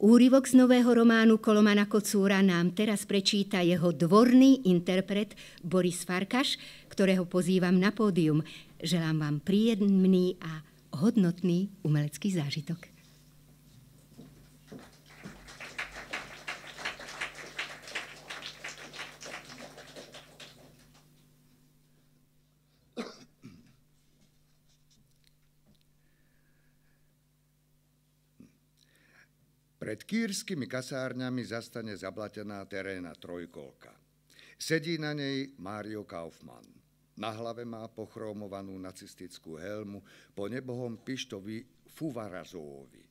Úryvok z nového románu Kolomana Kocúra nám teraz prečíta jeho dvorný interpret Boris Farkaš, ktorého pozývam na pódium. Želám vám príjemný a hodnotný umelecký zážitok. Pred kýrskymi kasárňami zastane zablatená terénna trojkolka. Sedí na nej Mário Kaufmann. Na hlave má pochromovanú nacistickú helmu po nebohom pištovi Fuvarazóvi.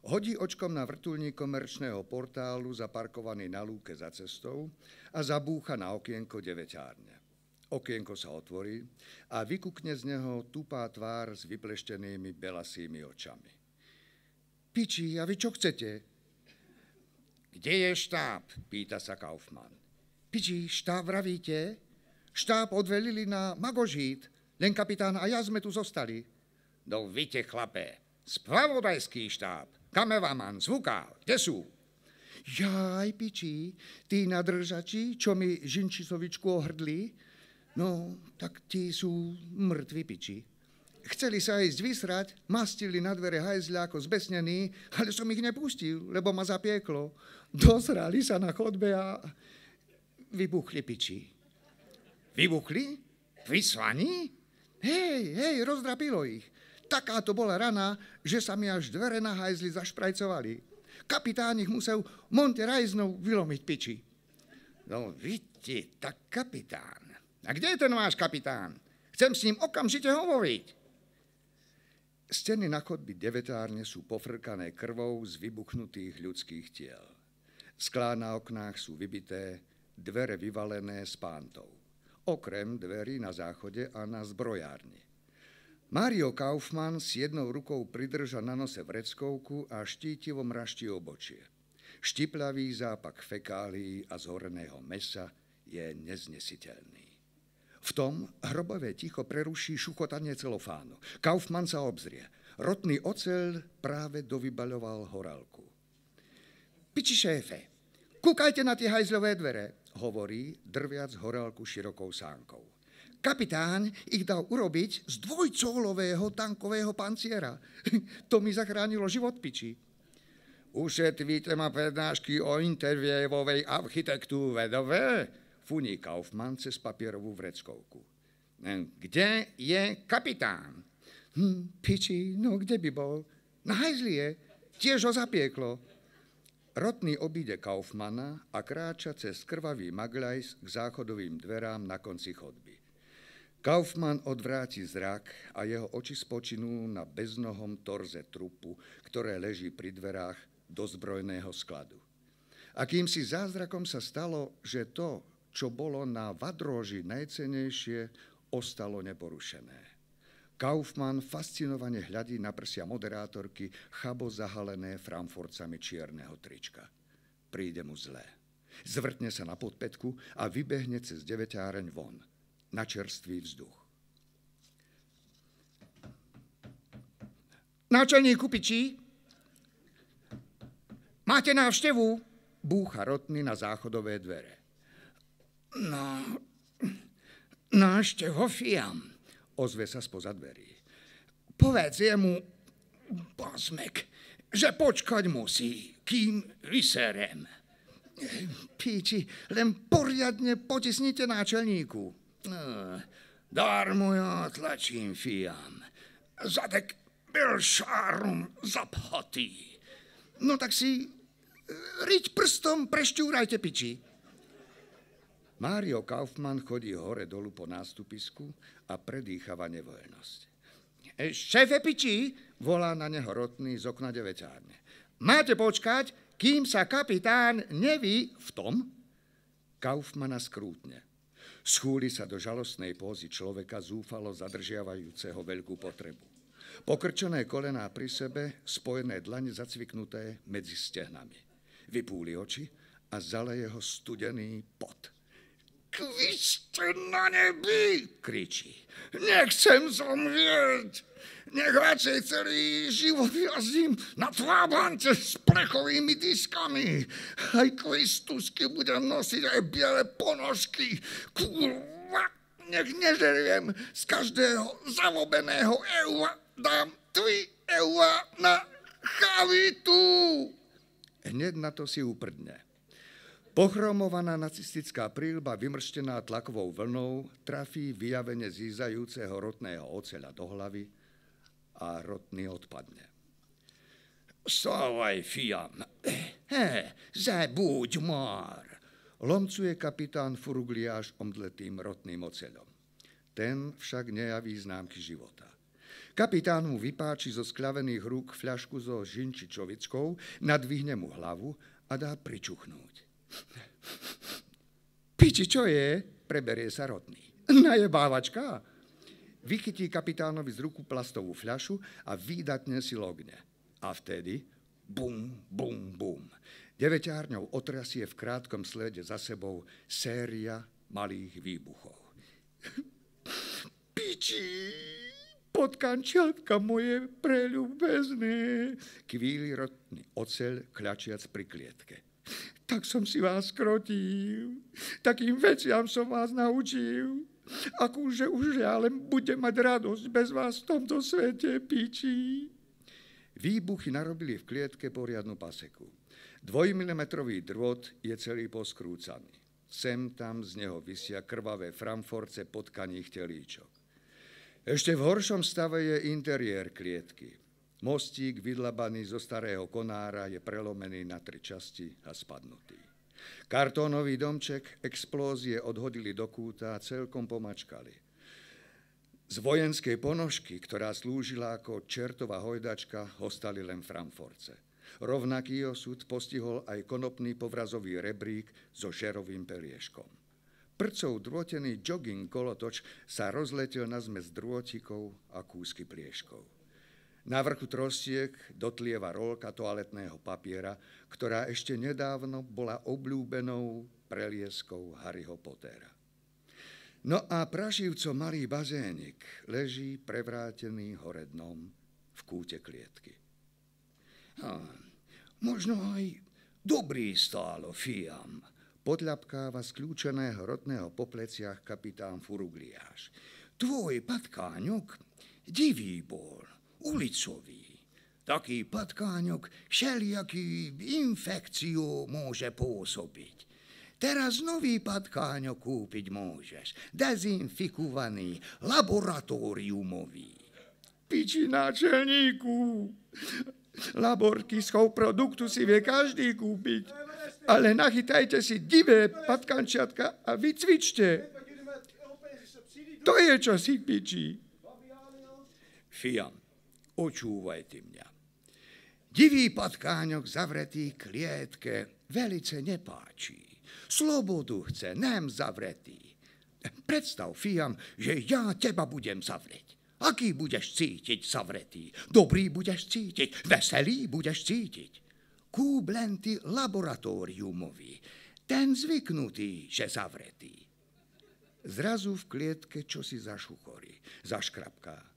Hodí očkom na vrtuľník komerčného portálu zaparkovaný na lúke za cestou a zabúcha na okienko deväťárne. Okienko sa otvorí a vykukne z neho tupá tvár s vypleštenými belasými očami. Piči, a vy čo chcete? Kde je štáb? Pýta sa Kaufmann. Piči, štáb vravíte? Štáb odvelili na Magožít. Len kapitán a ja sme tu zostali. No víte, chlapé, spravodajský štáb, kameraman, zvukár, kde sú? Jaj, piči, tí nadržači, čo mi Žinčisovičku ohrdli? No, tak tí sú mŕtvi, piči. Chceli sa ísť vysrať, mastili na dvere hajzľa ako zbesnení, ale som ich nepustil, lebo ma zapieklo. Dosrali sa na chodbe a vybuchli, piči. Vybuchli? Vyslaní? Hej, rozdrapilo ich. Taká to bola rana, že sa mi až dvere na hajzli zašprajcovali. Kapitán ich musel Monte Rajznou vylomiť, piči. No vidíte, tak kapitán. A kde je ten váš kapitán? Chcem s ním okamžite hovoriť. Steny na chodby devätárne sú pofrkané krvou z vybuchnutých ľudských tiel. Sklá na oknách sú vybité, dvere vyvalené z pántov. Okrem dverí na záchode a na zbrojárni. Mário Kaufmann s jednou rukou pridrža na nose vreckovku a štítivo mraští obočie. Štiplavý zápak fekálií a zhoreného mesa je neznesiteľný. V tom hrobové ticho preruší šuchotanie celofánu. Kaufmann sa obzrie. Rotný oceľ práve dovybaľoval horálku. Piči šéfe, kúkajte na tie hajzľové dvere, hovorí, drviac horálku širokou sánkou. Kapitán ich dal urobiť z dvojcólového tankového panciera. To mi zachránilo život, piči. Ušetvíte ma prednášky o intervievovej architektúre, dobre? Funí Kaufmann cez papierovú vreckovku. Kde je kapitán? Piči, no kde by bol? Na hajzli je, tiež ho zapieklo. Rotný obíde Kaufmanna a kráča cez krvavý magľajs k záchodovým dverám na konci chodby. Kaufmann odvráti zrak a jeho oči spočinú na beznohom torze trupu, ktoré leží pri dverách dozbrojného skladu. Akýmsi zázrakom sa stalo, že to, čo bolo na vadroži najcennejšie, ostalo neporušené. Kaufmann fascinovane hľadí na prsia moderátorky, chabo zahalené frankfurtcami čierneho trička. Príde mu zlé. Zvrtne sa na podpätku a vybehne cez deväťáreň von, na čerstvý vzduch. Náčelníku, piči, máte návštevu? Búcha rotný na záchodové dvere. No, návštevofiam, ozve sa spoza dverí. Povedz jemu, Bazmek, že počkať musí, kým vyserem. Píči, len poriadne potisnite náčelníku. Darmo ja tlačím, fiam. Zadek byl šárom zaphatý. No tak si riť prstom prešťúrajte, piči. Mário Kaufmann chodí hore-dolu po nástupisku a predýchava nevoľnosť. Šéfe, piči, volá na neho rotný z okna deväťárne. Máte počkať, kým sa kapitán neví v tom? Kaufmanna skrútne. Schúli sa do žalostnej pózy človeka zúfalo zadržiavajúceho veľkú potrebu. Pokrčené kolená pri sebe, spojené dlane zacviknuté medzi stehnami. Vypúli oči a zaleje ho studený pot. vy ste na nebi, kričí. Nechcem zomrieť. Nech radšej celý život jazdím na trábante s plechovými diskami. Aj Kristusky budem nosiť aj biele ponožky. Kurva, nech nežeriem z každého zalobeného eura. Dám 3 eura na chavitu. Hneď na to si uprdne. Pochromovaná nacistická príľba, vymrštená tlakovou vlnou, trafí vyjavene zízajúceho rotného oceľa do hlavy a rotný odpadne. Stávaj, Fiam. Zabuď már. Lomcuje kapitán Furugliáš omdletým rotným oceľom. Ten však nejaví známky života. Kapitán mu vypáči zo skľavených rúk fľašku so žinčičovickou, nadvihne mu hlavu a dá pričuchnúť. Piči, čo je? Preberie sa rotný. Najebávačka. Vychytí kapitánovi z ruku plastovú fľašu a výdatne si logne. A vtedy bum, bum, bum. Deväťárňou otrasie v krátkom slede za sebou séria malých výbuchov. Piči, potkančiatka moje preľúbezné, kvíli rotný oceľ, kľačiac pri klietke. Tak som si vás skrotil, takým veciam som vás naučil. Akúže už ja len budem mať radosť bez vás v tomto svete, piči. Výbuchy narobili v klietke poriadnu paseku. 2-milimetrový drôt je celý poskrúcaný. Sem tam z neho visia krvavé framforce potkaných telíčok. Ešte v horšom stave je interiér klietky. Mostík vydlabaný zo starého konára je prelomený na 3 časti a spadnutý. Kartónový domček explózie odhodili do kúta a celkom pomačkali. Z vojenskej ponožky, ktorá slúžila ako čertová hojdačka, ostali len framforce. Rovnaký osud postihol aj konopný povrazový rebrík so žerovým pelieškom. Prcov drôtený jogging kolotoč sa rozletel na zmes drôtikov a kúsky plieškov. Na vrchu trostiek dotlieva rolka toaletného papiera, ktorá ešte nedávno bola obľúbenou prelieskou Harryho Pottera. No a praživco malý bazénik leží prevrátený hore dnom v kúte klietky. Možno aj dobrý stálo, Fiam, podľapkáva z kľúčeného rotného po pleciach kapitán Furugliáš. Tvoj patkáňok divý bol. Ulicový. Taký patkáňok všelijaký infekciu môže pôsobiť. Teraz nový patkáňok kúpiť môžeš. Dezinfikovaný, laboratóriumový. Piči náčelníku. Laborkyskov produktu si vie každý kúpiť. Ale nachytajte si divé patkančiatka a vycvičte. To je čo si, piči. Fiam. Očúvajte mňa. Divý patkáňok zavretý klietke velice nepáči. Slobodu chce, nem zavretý. Predstav, Fiam, že ja teba budem zavrieť. Aký budeš cítiť zavretý? Dobrý budeš cítiť, veselý budeš cítiť. Kúp len ty laboratóriumový, ten zvyknutý, že zavretý. Zrazu v klietke čosi zašuchorí, zaškrapká.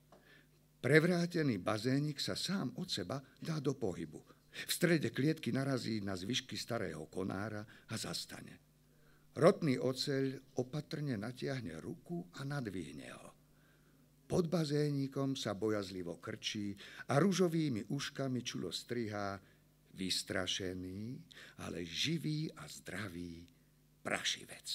Prevrátený bazénik sa sám od seba dá do pohybu. V strede klietky narazí na zvyšky starého konára a zastane. Rotný oceľ opatrne natiahne ruku a nadvihne ho. Pod bazénikom sa bojazlivo krčí a ružovými uškami čulo strihá vystrašený, ale živý a zdravý prašivec.